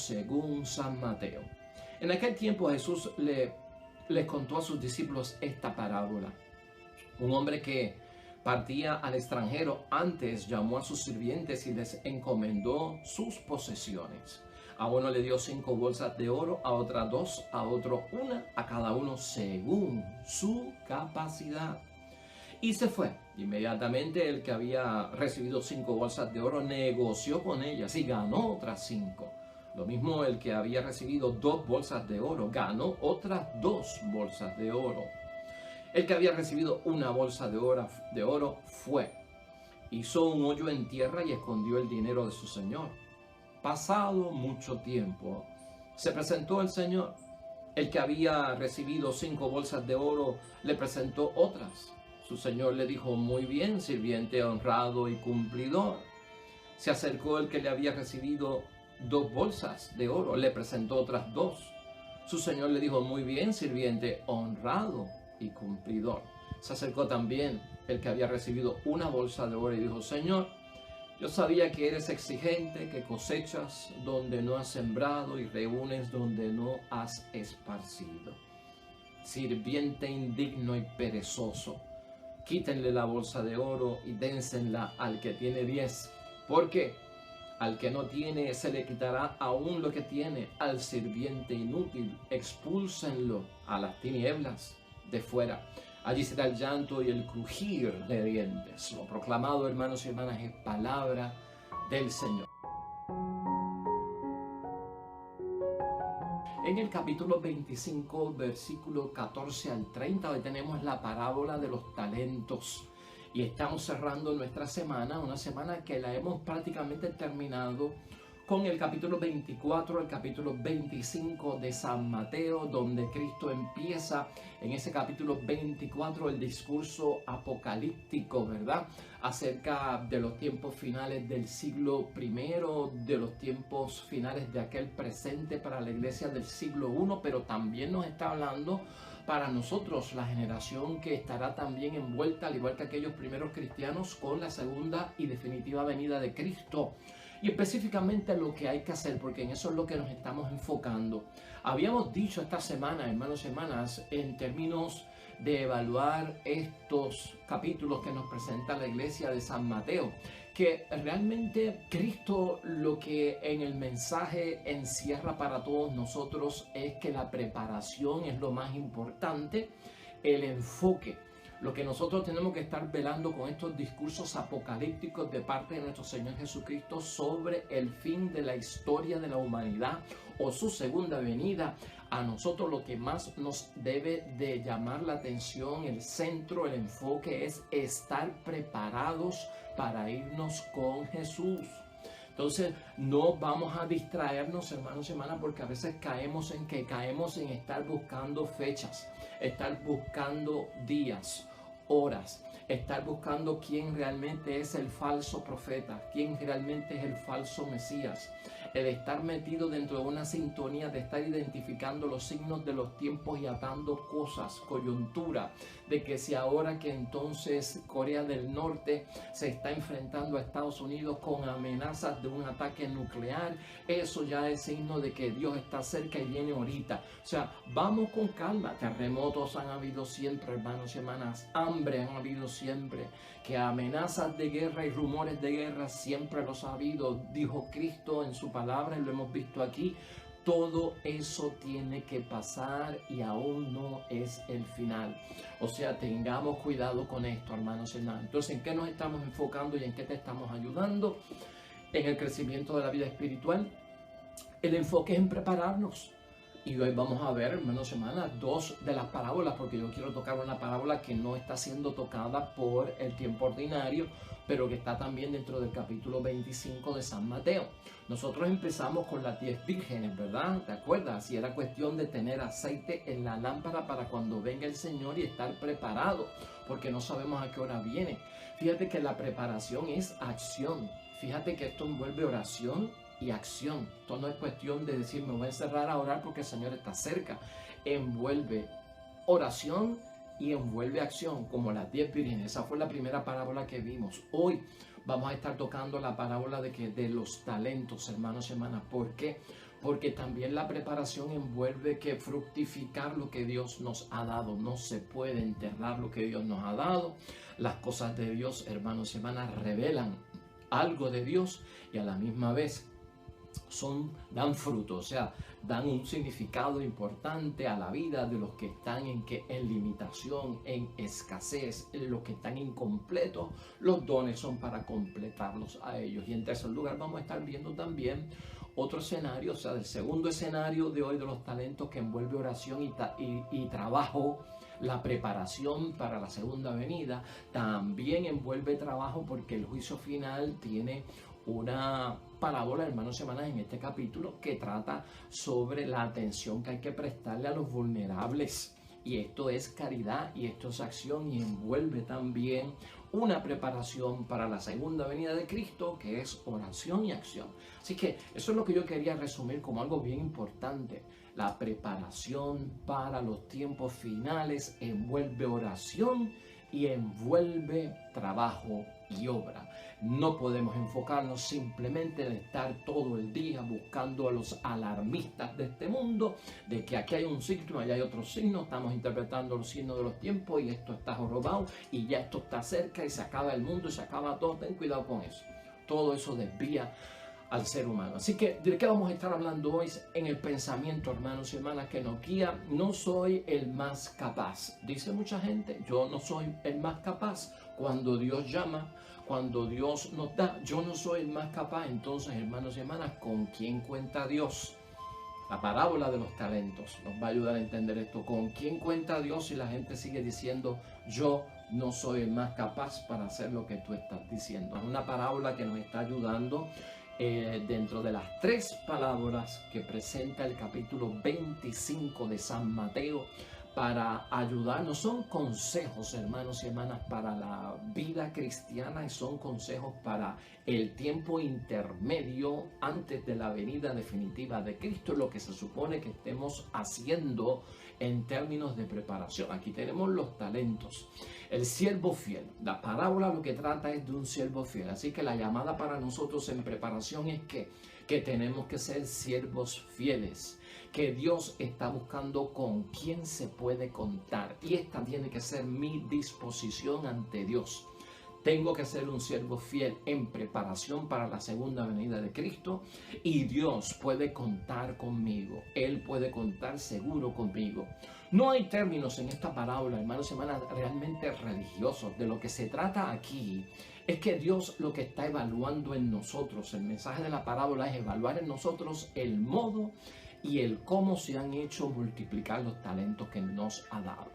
según San Mateo. En aquel tiempo Jesús les contó a sus discípulos esta parábola. Un hombre que partía al extranjero antes llamó a sus sirvientes y les encomendó sus posesiones. A uno le dio 5 bolsas de oro, a otra 2, a otro 1, a cada uno según su capacidad. Y se fue. Inmediatamente el que había recibido 5 bolsas de oro negoció con ellas y ganó otras 5. Lo mismo el que había recibido 2 bolsas de oro, ganó otras 2 bolsas de oro. El que había recibido 1 bolsa de oro fue, hizo un hoyo en tierra y escondió el dinero de su señor. Pasado mucho tiempo, se presentó el señor. El que había recibido 5 bolsas de oro le presentó otras. Su señor le dijo: muy bien, sirviente honrado y cumplidor. Se acercó el que le había recibido 2 bolsas de oro, le presentó otras 2. Su señor le dijo: muy bien, sirviente honrado y cumplidor. Se acercó también el que había recibido 1 bolsa de oro y dijo: señor, yo sabía que eres exigente, que cosechas donde no has sembrado y reúnes donde no has esparcido. Sirviente indigno y perezoso, quítenle la bolsa de oro y dénsela al que tiene 10, porque al que no tiene se le quitará aún lo que tiene. Al sirviente inútil expúlsenlo a las tinieblas de fuera. Allí será el llanto y el crujir de dientes. Lo proclamado, hermanos y hermanas, es palabra del Señor. En el capítulo 25, versículo 14 al 30, hoy tenemos la parábola de los talentos. Y estamos cerrando nuestra semana, una semana que la hemos prácticamente terminado con el capítulo 24, el capítulo 25 de San Mateo, donde Cristo empieza en ese capítulo 24 el discurso apocalíptico, ¿verdad? Acerca de los tiempos finales del siglo I, de los tiempos finales de aquel presente para la iglesia del siglo I, pero también nos está hablando para nosotros, la generación que estará también envuelta, al igual que aquellos primeros cristianos, con la segunda y definitiva venida de Cristo. Y específicamente lo que hay que hacer, porque en eso es lo que nos estamos enfocando. Habíamos dicho esta semana, hermanos y hermanas, en términos de evaluar estos capítulos que nos presenta la iglesia de San Mateo, que realmente Cristo lo que en el mensaje encierra para todos nosotros es que la preparación es lo más importante, el enfoque. Lo que nosotros tenemos que estar velando con estos discursos apocalípticos de parte de nuestro Señor Jesucristo sobre el fin de la historia de la humanidad o su segunda venida. A nosotros lo que más nos debe de llamar la atención, el centro, el enfoque es estar preparados para irnos con Jesús. Entonces no vamos a distraernos, hermanos y hermanas, porque a veces caemos en estar buscando fechas, estar buscando días, horas, estar buscando quién realmente es el falso profeta, quién realmente es el falso Mesías. El estar metido dentro de una sintonía de estar identificando los signos de los tiempos y atando cosas, coyuntura, de que si ahora que entonces Corea del Norte se está enfrentando a Estados Unidos con amenazas de un ataque nuclear, eso ya es signo de que Dios está cerca y viene ahorita. O sea, vamos con calma. Terremotos han habido siempre, hermanos y hermanas, hambre han habido siempre, que amenazas de guerra y rumores de guerra siempre los ha habido, dijo Cristo en su palabra y lo hemos visto aquí. Todo eso tiene que pasar y aún no es el final. O sea, tengamos cuidado con esto, hermanos y hermanas. Entonces, ¿en qué nos estamos enfocando y en qué te estamos ayudando? En el crecimiento de la vida espiritual. El enfoque es en prepararnos. Y hoy vamos a ver, hermanos y hermanas, 2 de las parábolas, porque yo quiero tocar una parábola que no está siendo tocada por el tiempo ordinario, pero que está también dentro del capítulo 25 de San Mateo. Nosotros empezamos con las 10 vírgenes, ¿verdad? ¿Te acuerdas? Y era cuestión de tener aceite en la lámpara para cuando venga el Señor y estar preparado, porque no sabemos a qué hora viene. Fíjate que la preparación es acción. Fíjate que esto envuelve oración y acción. Esto no es cuestión de decir me voy a encerrar a orar porque el Señor está cerca. Envuelve oración y envuelve acción, como las 10 vírgenes. Esa fue la primera parábola que vimos. Hoy vamos a estar tocando la parábola de los talentos, hermanos y hermanas. ¿Por qué? porque también la preparación envuelve que fructificar lo que Dios nos ha dado. No se puede enterrar lo que Dios nos ha dado. Las cosas de Dios, hermanos y hermanas, revelan algo de Dios y a la misma vez dan fruto, o sea, dan un significado importante a la vida de los que están en limitación, en escasez, en los que están incompletos. Los dones son para completarlos a ellos. Y en tercer lugar vamos a estar viendo también otro escenario, o sea, el segundo escenario de hoy de los talentos, que envuelve oración y trabajo. La preparación para la segunda venida también envuelve trabajo, porque el juicio final tiene una parábola, hermanos y hermanas, en este capítulo que trata sobre la atención que hay que prestarle a los vulnerables. Y esto es caridad y esto es acción, y envuelve también una preparación para la segunda venida de Cristo, que es oración y acción. Así que eso es lo que yo quería resumir como algo bien importante. La preparación para los tiempos finales envuelve oración y envuelve trabajo y obra. No podemos enfocarnos simplemente en estar todo el día buscando a los alarmistas de este mundo, de que aquí hay un signo, allá hay otro signo, estamos interpretando los signos de los tiempos y esto está jorobado y ya esto está cerca y se acaba el mundo y se acaba todo. Ten cuidado con eso. Todo eso desvía al ser humano. Así que, ¿de qué vamos a estar hablando hoy? En el pensamiento, hermanos y hermanas, que nos guía. No soy el más capaz. Dice mucha gente, yo no soy el más capaz. Cuando Dios llama, cuando Dios nos da, yo no soy el más capaz. Entonces, hermanos y hermanas, ¿con quién cuenta Dios? La parábola de los talentos nos va a ayudar a entender esto. ¿Con quién cuenta Dios si la gente sigue diciendo, yo no soy el más capaz para hacer lo que tú estás diciendo? Es una parábola que nos está ayudando dentro de las tres palabras que presenta el capítulo 25 de San Mateo, para ayudarnos. Son consejos, hermanos y hermanas, para la vida cristiana, y son consejos para el tiempo intermedio antes de la venida definitiva de Cristo, lo que se supone que estemos haciendo en términos de preparación. Aquí tenemos los talentos. El siervo fiel. La parábola lo que trata es de un siervo fiel. Así que la llamada para nosotros en preparación es que tenemos que ser siervos fieles, que Dios está buscando con quién se puede contar, y esta tiene que ser mi disposición ante Dios. Tengo que ser un siervo fiel en preparación para la segunda venida de Cristo, y Dios puede contar conmigo. Él puede contar seguro conmigo. No hay términos en esta parábola, hermanos y hermanas, realmente religiosos. De lo que se trata aquí es que Dios lo que está evaluando en nosotros, el mensaje de la parábola es evaluar en nosotros el modo y el cómo se han hecho multiplicar los talentos que nos ha dado.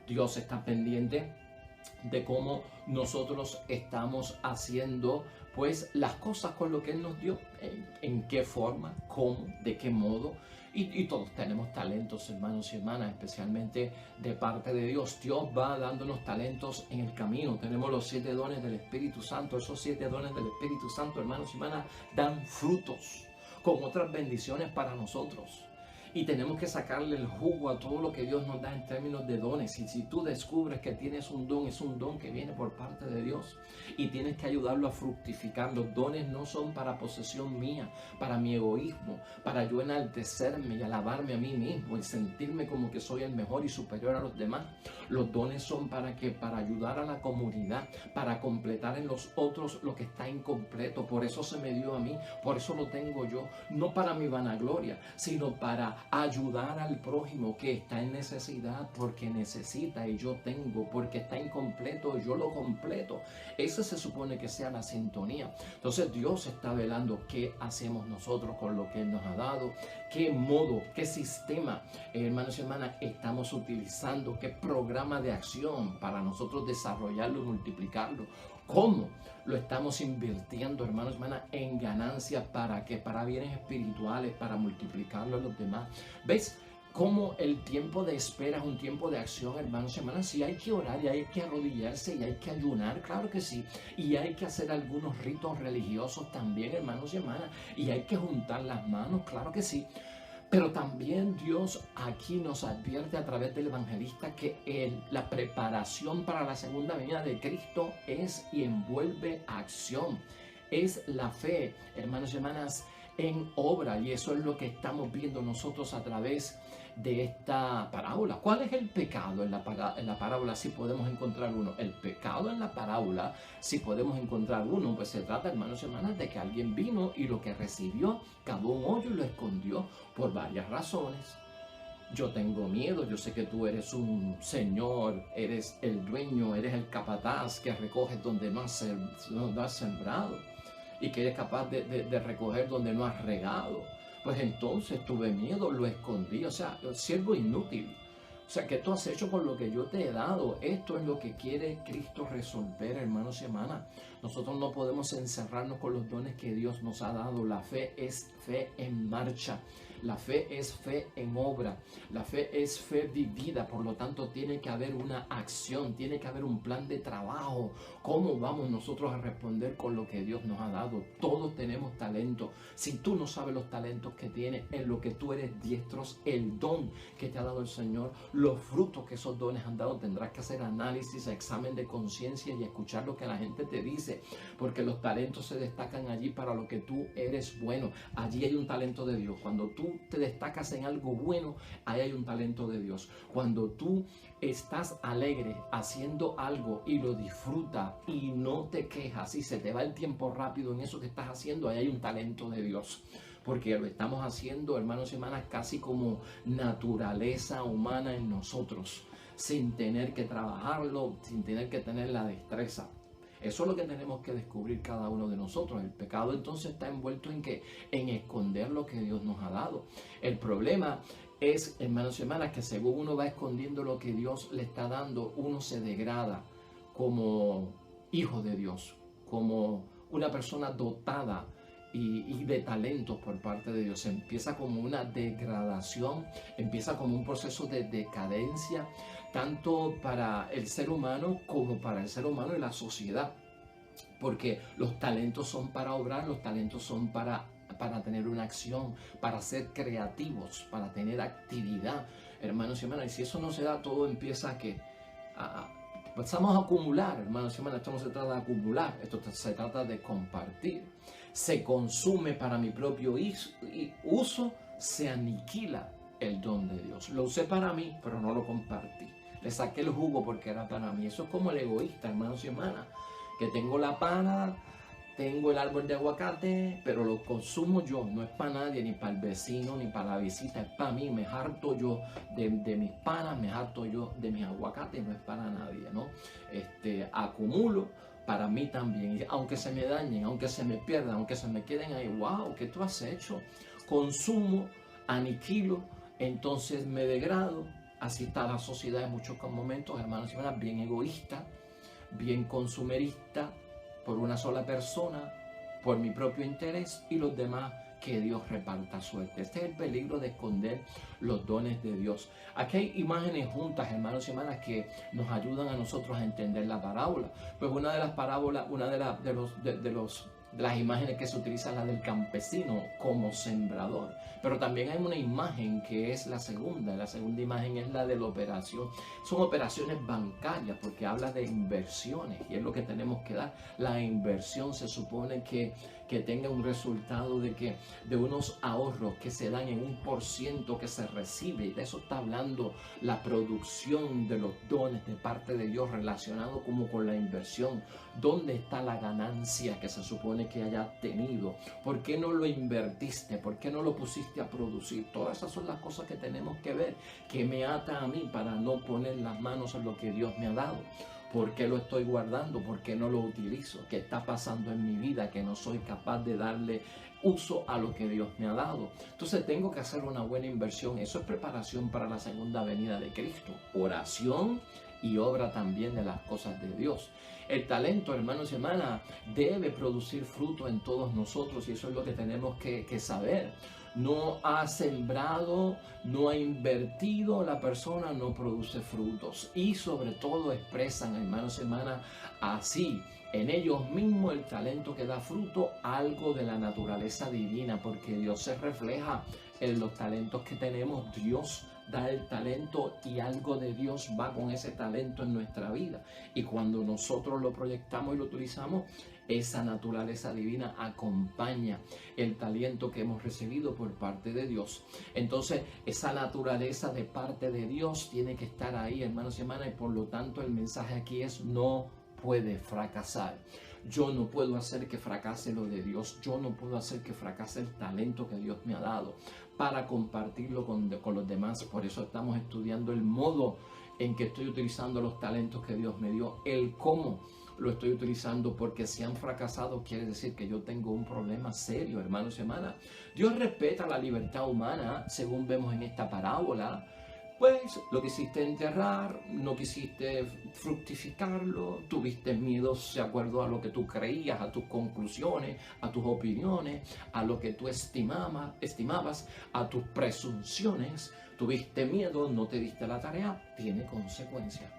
Dios está pendiente de cómo nosotros estamos haciendo pues las cosas con lo que Él nos dio, en qué forma, cómo, de qué modo. Y todos tenemos talentos, hermanos y hermanas, especialmente de parte de Dios. Dios va dándonos talentos en el camino. Tenemos los 7 dones del Espíritu Santo. Esos 7 dones del Espíritu Santo, hermanos y hermanas, dan frutos con otras bendiciones para nosotros. Y tenemos que sacarle el jugo a todo lo que Dios nos da en términos de dones. Y si tú descubres que tienes un don, es un don que viene por parte de Dios, y tienes que ayudarlo a fructificar. Los dones no son para posesión mía, para mi egoísmo, para yo enaltecerme y alabarme a mí mismo y sentirme como que soy el mejor y superior a los demás. Los dones son para ayudar a la comunidad, para completar en los otros lo que está incompleto. Por eso se me dio a mí, por eso lo tengo yo, no para mi vanagloria, sino para ayudar al prójimo que está en necesidad, porque necesita y yo tengo, porque está incompleto y yo lo completo. Esa se supone que sea la sintonía. Entonces Dios está velando qué hacemos nosotros con lo que Él nos ha dado, qué modo, qué sistema, hermanos y hermanas, estamos utilizando, qué programa de acción para nosotros desarrollarlo y multiplicarlo. ¿Cómo lo estamos invirtiendo, hermanos y hermanas, en ganancias? ¿Para qué? Para bienes espirituales, para multiplicarlo a los demás. ¿Ves cómo el tiempo de espera es un tiempo de acción, hermanos y hermanas? Sí, hay que orar y hay que arrodillarse y hay que ayunar, claro que sí. Y hay que hacer algunos ritos religiosos también, hermanos y hermanas. Y hay que juntar las manos, claro que sí. Pero también Dios aquí nos advierte a través del evangelista que la preparación para la segunda venida de Cristo es y envuelve acción. Es la fe, hermanos y hermanas, en obra. Y eso es lo que estamos viendo nosotros a través de esta parábola. ¿Cuál es el pecado en la parábola? Si podemos encontrar uno. El pecado en la parábola, si podemos encontrar uno, pues se trata, hermanos y hermanas, de que alguien vino y lo que recibió, cavó un hoyo y lo escondió por varias razones. Yo tengo miedo, yo sé que tú eres un señor, eres el dueño, eres el capataz que recoges donde no has sembrado y que eres capaz de recoger donde no has regado. Pues entonces tuve miedo, lo escondí, o sea, siervo inútil. O sea, ¿qué tú has hecho con lo que yo te he dado? Esto es lo que quiere Cristo resolver, hermanos y hermanas. Nosotros no podemos encerrarnos con los dones que Dios nos ha dado. La fe es fe en marcha. La fe es fe en obra. La fe es fe vivida. Por lo tanto, tiene que haber una acción. Tiene que haber un plan de trabajo. ¿Cómo vamos nosotros a responder con lo que Dios nos ha dado? Todos tenemos talento. Si tú no sabes los talentos que tienes, en lo que tú eres diestros, el don que te ha dado el Señor, los frutos que esos dones han dado, tendrás que hacer análisis, examen de conciencia y escuchar lo que la gente te dice. Porque los talentos se destacan allí para lo que tú eres bueno. Allí hay un talento de Dios. Cuando tú te destacas en algo bueno, ahí hay un talento de Dios. Cuando tú estás alegre haciendo algo y lo disfrutas y no te quejas y se te va el tiempo rápido en eso que estás haciendo, ahí hay un talento de Dios. Porque lo estamos haciendo, hermanos y hermanas, casi como naturaleza humana en nosotros, sin tener que trabajarlo, sin tener que tener la destreza. Eso es lo que tenemos que descubrir cada uno de nosotros. El pecado entonces está envuelto en que en esconder lo que Dios nos ha dado. El problema es, hermanos y hermanas, que según uno va escondiendo lo que Dios le está dando, uno se degrada como hijo de Dios, como una persona dotada y de talentos por parte de Dios. Empieza como una degradación, empieza como un proceso de decadencia, tanto para el ser humano como para el ser humano y la sociedad. Porque los talentos son para obrar, los talentos son para tener una acción, para ser creativos, para tener actividad, hermanos y hermanas. Y si eso no se da, todo empieza a empezamos a acumular, hermanos y hermanas. Esto no se trata de acumular, esto se trata de compartir. Se consume para mi propio uso, se aniquila el don de Dios. Lo usé para mí, pero no lo compartí. Le saqué el jugo porque era para mí. Eso es como el egoísta, hermanos y hermanas, que tengo la pana, tengo el árbol de aguacate, pero lo consumo yo. No es para nadie, ni para el vecino, ni para la visita. Es para mí. Me harto yo de mis panas, me harto yo de mis aguacates. No es para nadie, ¿no? Acumulo para mí también. Y aunque se me dañen, aunque se me pierdan, aunque se me queden ahí. ¡Wow! ¿Qué tú has hecho? Consumo, aniquilo, entonces me degrado. Así está la sociedad en muchos momentos, hermanos y hermanas, bien egoísta, bien consumerista, por una sola persona, por mi propio interés, y los demás que Dios reparta suerte. Este es el peligro de esconder los dones de Dios. Aquí hay imágenes juntas, hermanos y hermanas, que nos ayudan a nosotros a entender la parábola. Pues una de las parábolas, una de las imágenes que se utiliza es la del campesino como sembrador. Pero también hay una imagen que es la segunda. La segunda imagen es la de la operación. Son operaciones bancarias porque habla de inversiones y es lo que tenemos que dar. La inversión se supone que tenga un resultado de unos ahorros que se dan en 1% que se recibe. Y de eso está hablando la producción de los dones de parte de Dios relacionado como con la inversión. ¿Dónde está la ganancia que se supone que hayas tenido? ¿Por qué no lo invertiste? ¿Por qué no lo pusiste a producir? Todas esas son las cosas que tenemos que ver, que me ata a mí para no poner las manos en lo que Dios me ha dado. ¿Por qué lo estoy guardando? ¿Por qué no lo utilizo? ¿Qué está pasando en mi vida que no soy capaz de darle uso a lo que Dios me ha dado? Entonces tengo que hacer una buena inversión. Eso es preparación para la segunda venida de Cristo. Oración y obra también de las cosas de Dios. El talento, hermanos y hermanas, debe producir fruto en todos nosotros y eso es lo que tenemos que saber. No ha sembrado, no ha invertido, la persona no produce frutos. Y sobre todo expresan, hermanos y hermanas, así en ellos mismos el talento que da fruto, algo de la naturaleza divina, porque Dios se refleja En los talentos que tenemos, Dios da el talento y algo de Dios va con ese talento en nuestra vida. Y cuando nosotros lo proyectamos y lo utilizamos, esa naturaleza divina acompaña el talento que hemos recibido por parte de Dios. Entonces, esa naturaleza de parte de Dios tiene que estar ahí, hermanos y hermanas, y por lo tanto el mensaje aquí es: no puede fracasar. Yo no puedo hacer que fracase lo de Dios. Yo no puedo hacer que fracase el talento que Dios me ha dado para compartirlo con los demás. Por eso estamos estudiando el modo en que estoy utilizando los talentos que Dios me dio, el cómo lo estoy utilizando, porque si han fracasado quiere decir que yo tengo un problema serio, hermanos y hermanas. Dios respeta la libertad humana, según vemos en esta parábola. Pues lo quisiste enterrar, no quisiste fructificarlo, tuviste miedos de acuerdo a lo que tú creías, a tus conclusiones, a tus opiniones, a lo que tú estimabas, a tus presunciones. Tuviste miedo, no te diste la tarea, tiene consecuencias.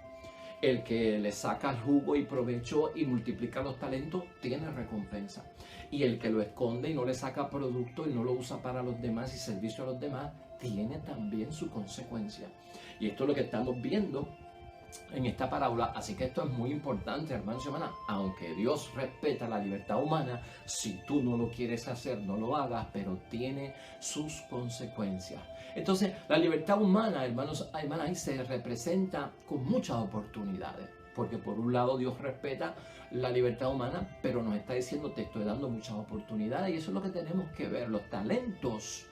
El que le saca el jugo y provecho y multiplica los talentos tiene recompensa. Y el que lo esconde y no le saca producto y no lo usa para los demás y servicio a los demás, tiene también su consecuencia. Y esto es lo que estamos viendo en esta parábola. Así que esto es muy importante, hermanos y hermanas. Aunque Dios respeta la libertad humana, si tú no lo quieres hacer, no lo hagas, pero tiene sus consecuencias. Entonces, la libertad humana, hermanos y hermanas, ahí se representa con muchas oportunidades. Porque por un lado Dios respeta la libertad humana, pero nos está diciendo: te estoy dando muchas oportunidades. Y eso es lo que tenemos que ver. Los talentos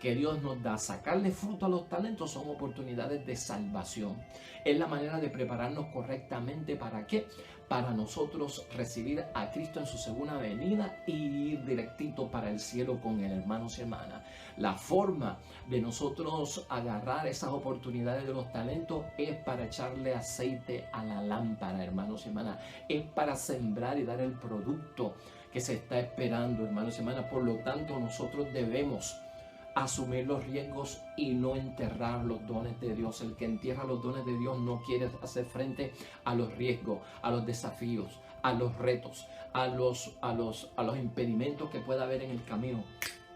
que Dios nos da, sacarle fruto a los talentos, son oportunidades de salvación. Es la manera de prepararnos correctamente. ¿Para qué? Para nosotros recibir a Cristo en su segunda venida y ir directito para el cielo con él, hermanos y hermanas. La forma de nosotros agarrar esas oportunidades de los talentos es para echarle aceite a la lámpara, hermanos y hermanas. Es para sembrar y dar el producto que se está esperando, hermanos y hermanas. Por lo tanto, nosotros debemos asumir los riesgos y no enterrar los dones de Dios. El que entierra los dones de Dios no quiere hacer frente a los riesgos, a los desafíos, a los retos, a los impedimentos que pueda haber en el camino.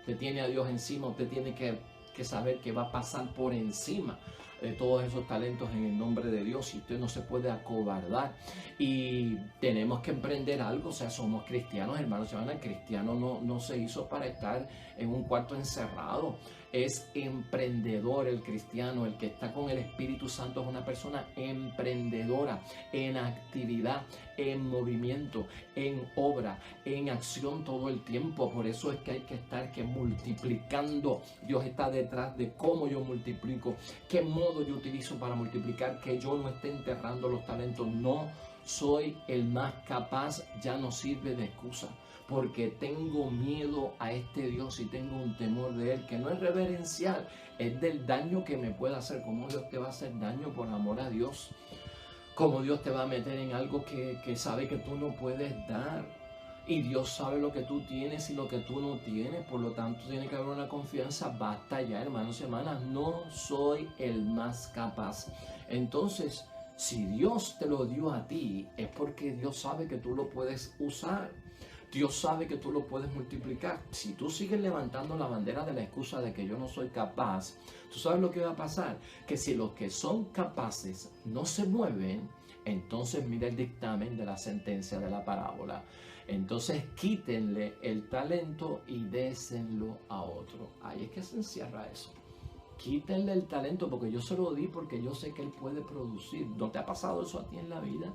Usted tiene a Dios encima, usted tiene que saber que va a pasar por encima de todos esos talentos en el nombre de Dios, y usted no se puede acobardar. Y tenemos que emprender algo. O sea, somos cristianos, hermanos y hermanas. El cristiano no se hizo para estar en un cuarto encerrado. Es emprendedor el cristiano. El que está con el Espíritu Santo es una persona emprendedora, en actividad, en movimiento, en obra, en acción todo el tiempo. Por eso es que hay que estar multiplicando. Dios está detrás de cómo yo multiplico, qué modo yo utilizo para multiplicar, que yo no esté enterrando los talentos. No soy el más capaz, ya no sirve de excusa, porque tengo miedo a este Dios y tengo un temor de él, que no es reverencial, es del daño que me puede hacer. ¿Cómo Dios te va a hacer daño por amor a Dios? ¿Cómo Dios te va a meter en algo que sabe que tú no puedes dar? Y Dios sabe lo que tú tienes y lo que tú no tienes. Por lo tanto, tiene que haber una confianza. Basta ya, hermanos y hermanas. No soy el más capaz. Entonces, si Dios te lo dio a ti, es porque Dios sabe que tú lo puedes usar. Dios sabe que tú lo puedes multiplicar. Si tú sigues levantando la bandera de la excusa de que yo no soy capaz, tú sabes lo que va a pasar. Que si los que son capaces no se mueven, entonces mira el dictamen de la sentencia de la parábola. Entonces quítenle el talento y désenlo a otro. Ahí es que se encierra eso. Quítenle el talento, porque yo se lo di, porque yo sé que él puede producir. ¿No te ha pasado eso a ti en la vida?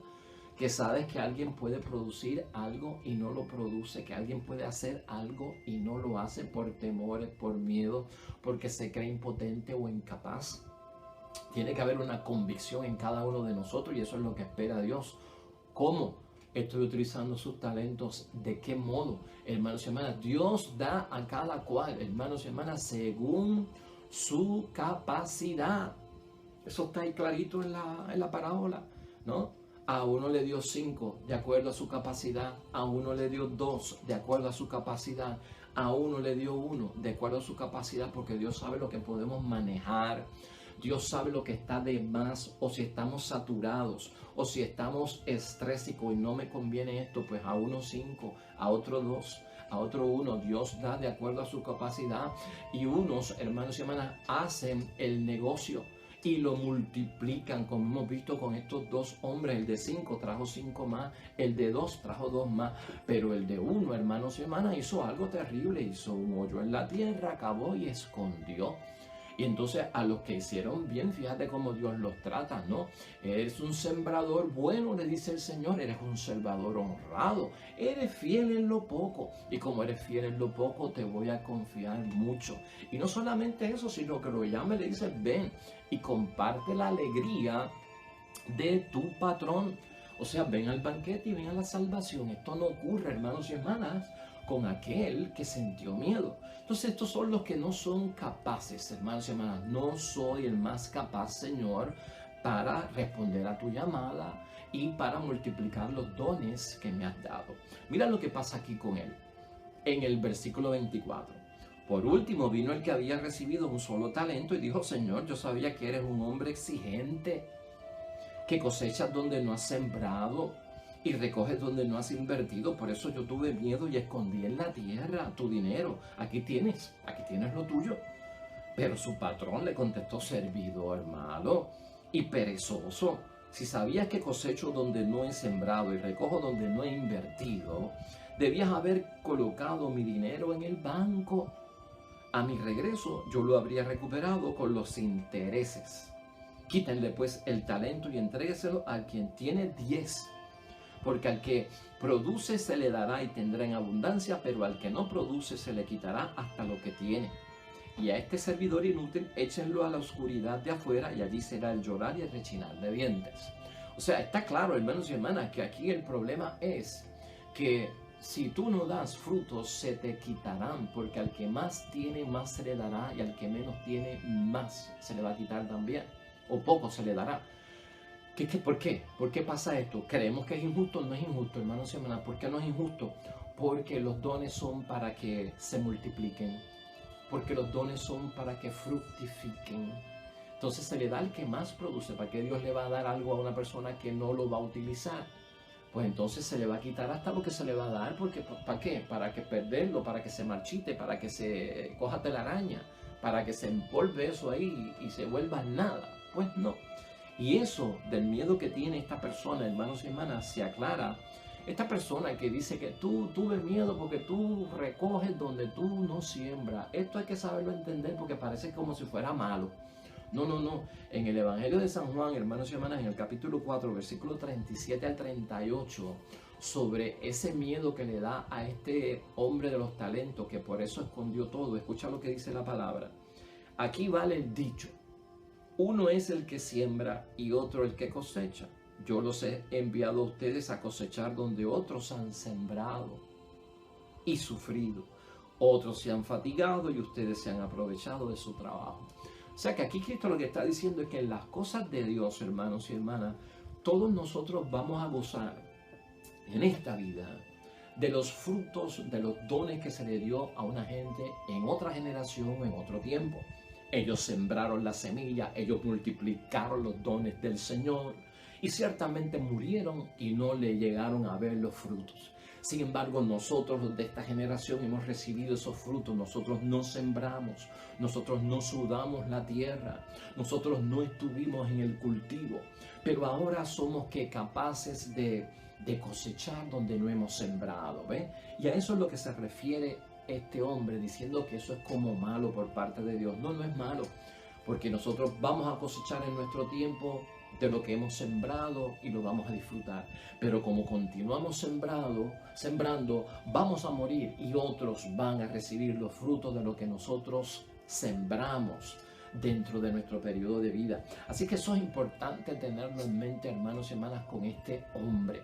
Que sabes que alguien puede producir algo y no lo produce, que alguien puede hacer algo y no lo hace por temores, por miedo, porque se cree impotente o incapaz. Tiene que haber una convicción en cada uno de nosotros, y eso es lo que espera Dios. ¿Cómo estoy utilizando sus talentos? ¿De qué modo? Hermanos y hermanas, Dios da a cada cual, hermanos y hermanas, según su capacidad. Eso está ahí clarito en la parábola, ¿no? A uno le dio 5 de acuerdo a su capacidad, a uno le dio 2 de acuerdo a su capacidad, a uno le dio 1 de acuerdo a su capacidad, porque Dios sabe lo que podemos manejar. Dios sabe lo que está de más, o si estamos saturados, o si estamos estrésicos y no me conviene esto, pues a uno 5, a otro 2, a otro 1. Dios da de acuerdo a su capacidad, y unos, hermanos y hermanas, hacen el negocio y lo multiplican, como hemos visto con estos dos hombres. El de 5 trajo 5 más, el de 2 trajo 2 más, pero el de 1, hermanos y hermanas, hizo algo terrible, hizo un hoyo en la tierra, acabó y escondió. Y entonces a los que hicieron bien, fíjate cómo Dios los trata, ¿no? Eres un sembrador bueno, le dice el Señor, eres un sembrador honrado, eres fiel en lo poco, y como eres fiel en lo poco, te voy a confiar mucho. Y no solamente eso, sino que lo llama y le dice, ven y comparte la alegría de tu patrón. O sea, ven al banquete y ven a la salvación. Esto no ocurre, hermanos y hermanas, con aquel que sintió miedo. Entonces, estos son los que no son capaces, hermanos y hermanas. No soy el más capaz, Señor, para responder a tu llamada y para multiplicar los dones que me has dado. Mira lo que pasa aquí con él, en el versículo 24. Por último, vino el que había recibido un solo talento y dijo, Señor, yo sabía que eres un hombre exigente, que cosechas donde no has sembrado y recoges donde no has invertido. Por eso yo tuve miedo y escondí en la tierra tu dinero. Aquí tienes lo tuyo. Pero su patrón le contestó, servidor malo y perezoso. Si sabías que cosecho donde no he sembrado y recojo donde no he invertido, debías haber colocado mi dinero en el banco. A mi regreso yo lo habría recuperado con los intereses. Quítenle pues el talento y entrégueselo al quien tiene 10. Porque al que produce se le dará y tendrá en abundancia, pero al que no produce se le quitará hasta lo que tiene. Y a este servidor inútil échenlo a la oscuridad de afuera, y allí será el llorar y el rechinar de dientes. O sea, está claro, hermanos y hermanas, que aquí el problema es que si tú no das frutos, se te quitarán, porque al que más tiene, más se le dará, y al que menos tiene, más se le va a quitar también, o poco se le dará. ¿Por qué? ¿Por qué pasa esto? ¿Creemos que es injusto? No es injusto, hermanos y hermanas. ¿Por qué no es injusto? Porque los dones son para que se multipliquen, porque los dones son para que fructifiquen. Entonces se le da al que más produce. ¿Para qué Dios le va a dar algo a una persona que no lo va a utilizar? Pues entonces se le va a quitar hasta lo que se le va a dar, porque ¿para qué? Para que perderlo, para que se marchite, para que se coja telaraña, para que se empolve eso ahí y se vuelva nada. Pues no. Y eso del miedo que tiene esta persona, hermanos y hermanas, se aclara. Esta persona que dice que tú tuve miedo porque tú recoges donde tú no siembras. Esto hay que saberlo entender, porque parece como si fuera malo. No, no, no. En el Evangelio de San Juan, hermanos y hermanas, en el capítulo 4, versículo 37 al 38, sobre ese miedo que le da a este hombre de los talentos, que por eso escondió todo. Escucha lo que dice la palabra. Aquí vale el dicho: uno es el que siembra y otro el que cosecha. Yo los he enviado a ustedes a cosechar donde otros han sembrado y sufrido. Otros se han fatigado y ustedes se han aprovechado de su trabajo. O sea que aquí Cristo lo que está diciendo es que en las cosas de Dios, hermanos y hermanas, todos nosotros vamos a gozar en esta vida de los frutos, de los dones que se le dio a una gente en otra generación, en otro tiempo. Ellos sembraron la semilla, ellos multiplicaron los dones del Señor y ciertamente murieron y no le llegaron a ver los frutos. Sin embargo, nosotros los de esta generación hemos recibido esos frutos. Nosotros no sembramos, nosotros no sudamos la tierra, nosotros no estuvimos en el cultivo, pero ahora somos capaces de cosechar donde no hemos sembrado, ¿ves? Y a eso es lo que se refiere este hombre, diciendo que eso es como malo por parte de Dios. No, no es malo, porque nosotros vamos a cosechar en nuestro tiempo de lo que hemos sembrado y lo vamos a disfrutar. Pero como continuamos sembrando, vamos a morir y otros van a recibir los frutos de lo que nosotros sembramos dentro de nuestro periodo de vida. Así que eso es importante tenerlo en mente, hermanos y hermanas, con este hombre.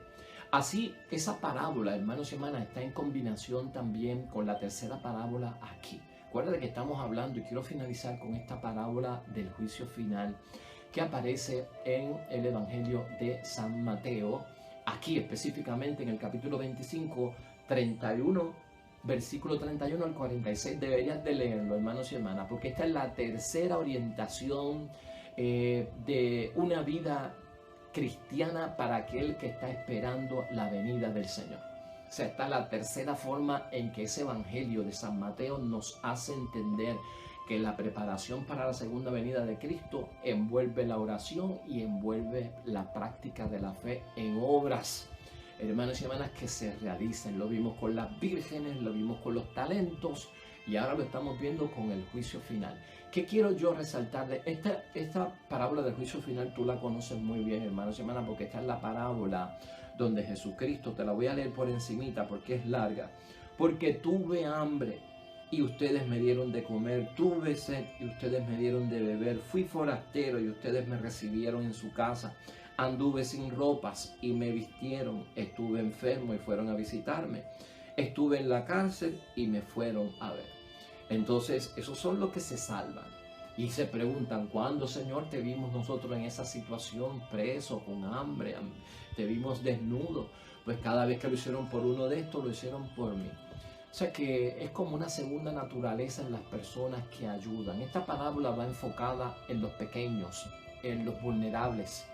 Así, esa parábola, hermanos y hermanas, está en combinación también con la tercera parábola aquí. Acuérdate que estamos hablando, y quiero finalizar con esta parábola del juicio final que aparece en el Evangelio de San Mateo, aquí específicamente en el capítulo 25, 31, versículo 31 al 46. Deberías de leerlo, hermanos y hermanas, porque esta es la tercera orientación de una vida cristiana para aquel que está esperando la venida del Señor. O sea, está la tercera forma en que ese evangelio de San Mateo nos hace entender que la preparación para la segunda venida de Cristo envuelve la oración y envuelve la práctica de la fe en obras, hermanos y hermanas, que se realicen. Lo vimos con las vírgenes, lo vimos con los talentos y ahora lo estamos viendo con el juicio final. ¿Qué quiero yo resaltarle? Esta parábola del juicio final tú la conoces muy bien, hermanos y hermanas, porque esta es la parábola donde Jesucristo, te la voy a leer por encimita porque es larga. Porque tuve hambre y ustedes me dieron de comer, tuve sed y ustedes me dieron de beber, fui forastero y ustedes me recibieron en su casa, anduve sin ropas y me vistieron, estuve enfermo y fueron a visitarme, estuve en la cárcel y me fueron a ver. Entonces, esos son los que se salvan y se preguntan: ¿cuándo, Señor, te vimos nosotros en esa situación, preso, con hambre, te vimos desnudo? Pues cada vez que lo hicieron por uno de estos, lo hicieron por mí. O sea que es como una segunda naturaleza en las personas que ayudan. Esta parábola va enfocada en los pequeños, en los vulnerables.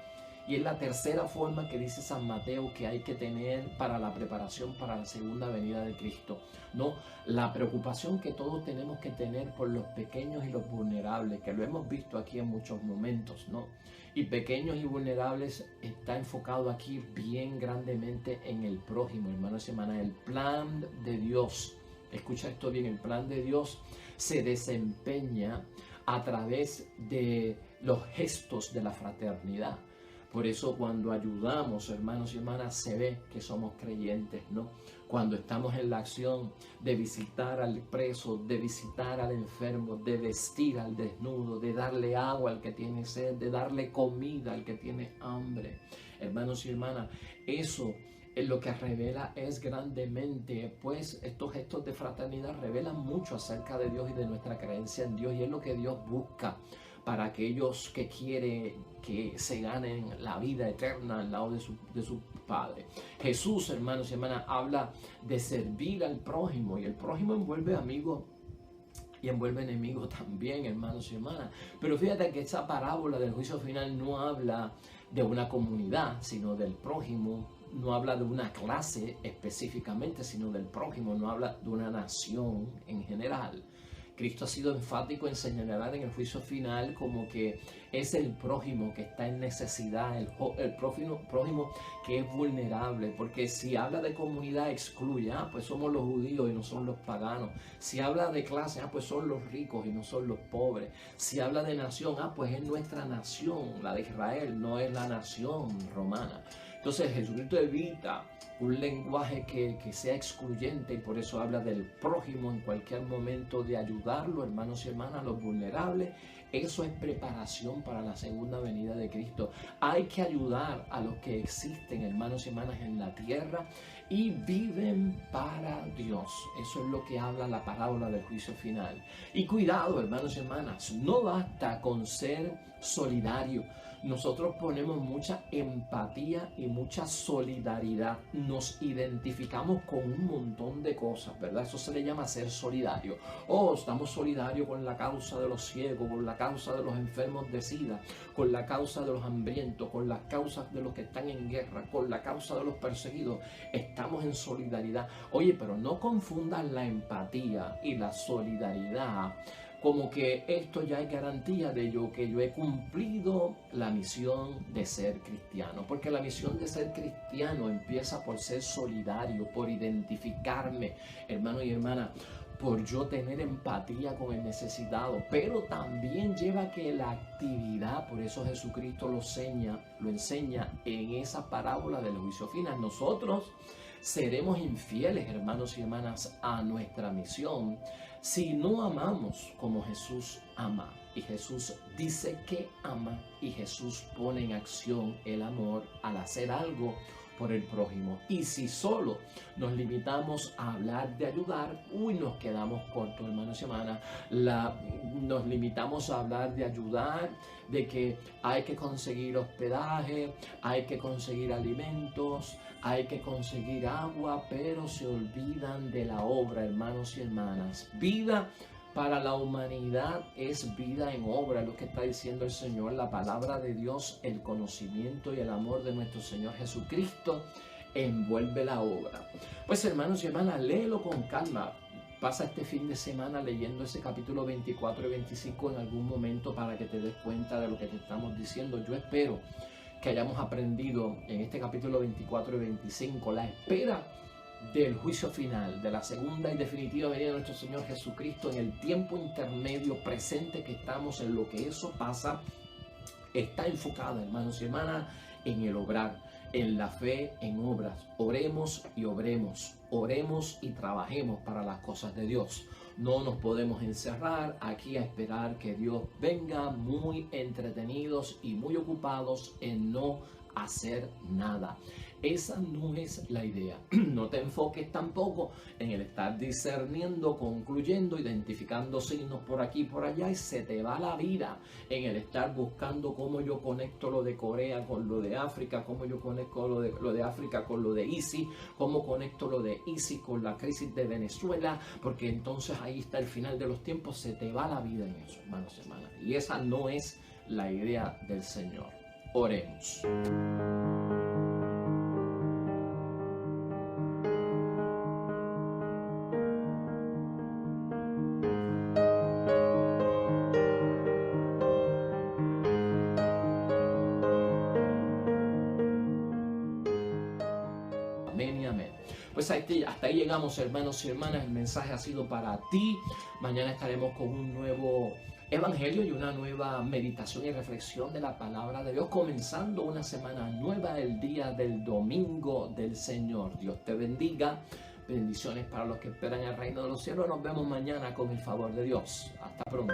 Y es la tercera forma que dice San Mateo que hay que tener para la preparación para la segunda venida de Cristo, ¿no? La preocupación que todos tenemos que tener por los pequeños y los vulnerables, que lo hemos visto aquí en muchos momentos, ¿no? Y pequeños y vulnerables está enfocado aquí bien grandemente en el prójimo, hermanos y hermanas. El plan de Dios, escucha esto bien, el plan de Dios se desempeña a través de los gestos de la fraternidad. Por eso cuando ayudamos, hermanos y hermanas, se ve que somos creyentes, ¿no? Cuando estamos en la acción de visitar al preso, de visitar al enfermo, de vestir al desnudo, de darle agua al que tiene sed, de darle comida al que tiene hambre. Hermanos y hermanas, eso es lo que revela es grandemente, pues estos gestos de fraternidad revelan mucho acerca de Dios y de nuestra creencia en Dios, y es lo que Dios busca para aquellos que quieren que se ganen la vida eterna al lado de su Padre. Jesús, hermanos y hermanas, habla de servir al prójimo, y el prójimo envuelve amigos y envuelve enemigos también, hermanos y hermanas. Pero fíjate que esta parábola del juicio final no habla de una comunidad, sino del prójimo. No habla de una clase específicamente, sino del prójimo. No habla de una nación en general. Cristo ha sido enfático en señalar en el juicio final como que es el prójimo que está en necesidad, el prójimo que es vulnerable, porque si habla de comunidad excluye, pues somos los judíos y no son los paganos. Si habla de clase, pues son los ricos y no son los pobres. Si habla de nación, pues es nuestra nación, la de Israel, no es la nación romana. Entonces Jesucristo evita un lenguaje que sea excluyente, y por eso habla del prójimo en cualquier momento, de ayudarlo, hermanos y hermanas, a los vulnerables. Eso es preparación para la segunda venida de Cristo. Hay que ayudar a los que existen, hermanos y hermanas, en la tierra y viven para Dios. Eso es lo que habla la parábola del juicio final. Y cuidado, hermanos y hermanas, no basta con ser solidario. Nosotros ponemos mucha empatía y mucha solidaridad. Nos identificamos con un montón de cosas, ¿verdad? Eso se le llama ser solidario. Estamos solidarios con la causa de los ciegos, con la causa de los enfermos de SIDA, con la causa de los hambrientos, con las causas de los que están en guerra, con la causa de los perseguidos. Estamos en solidaridad. Oye, pero no confundan la empatía y la solidaridad como que esto ya es garantía de que yo he cumplido la misión de ser cristiano. Porque la misión de ser cristiano empieza por ser solidario, por identificarme, hermano y hermana, por yo tener empatía con el necesitado. Pero también lleva que la actividad, por eso Jesucristo lo enseña en esa parábola del juicio final. Nosotros seremos infieles, hermanos y hermanas, a nuestra misión si no amamos como Jesús ama. Y Jesús dice que ama, y Jesús pone en acción el amor al hacer algo por el prójimo. Y si solo nos limitamos a hablar de ayudar, nos quedamos cortos, hermanos y hermanas. Nos limitamos a hablar de ayudar, de que hay que conseguir hospedaje, hay que conseguir alimentos, hay que conseguir agua, pero se olvidan de la obra, hermanos y hermanas. Vida para la humanidad es vida en obra, lo que está diciendo el Señor, la palabra de Dios, el conocimiento y el amor de nuestro Señor Jesucristo envuelve la obra. Pues hermanos y hermanas, léelo con calma. Pasa este fin de semana leyendo ese capítulo 24 y 25 en algún momento para que te des cuenta de lo que te estamos diciendo. Yo espero que hayamos aprendido en este capítulo 24 y 25 la espera del juicio final, de la segunda y definitiva venida de nuestro Señor Jesucristo, en el tiempo intermedio presente que estamos, en lo que eso pasa, está enfocada, hermanos y hermanas, en el obrar, en la fe, en obras. Oremos y obremos, oremos y trabajemos para las cosas de Dios. No nos podemos encerrar aquí a esperar que Dios venga muy entretenidos y muy ocupados en no hacer nada. Esa no es la idea. No te enfoques tampoco en el estar discerniendo, concluyendo, identificando signos por aquí y por allá, y se te va la vida en el estar buscando cómo yo conecto lo de Corea con lo de África, cómo yo conecto lo de África con lo de ISIS, cómo conecto lo de ISIS con la crisis de Venezuela, porque entonces ahí está el final de los tiempos. Se te va la vida en eso, hermanos y hermanas. Y esa no es la idea del Señor. Oremos. Amén y amén. Pues hasta ahí llegamos, hermanos y hermanas. El mensaje ha sido para ti. Mañana estaremos con un nuevo evangelio y una nueva meditación y reflexión de la palabra de Dios, comenzando una semana nueva, el día del domingo del Señor. Dios te bendiga. Bendiciones para los que esperan el reino de los cielos. Nos vemos mañana con el favor de Dios. Hasta pronto.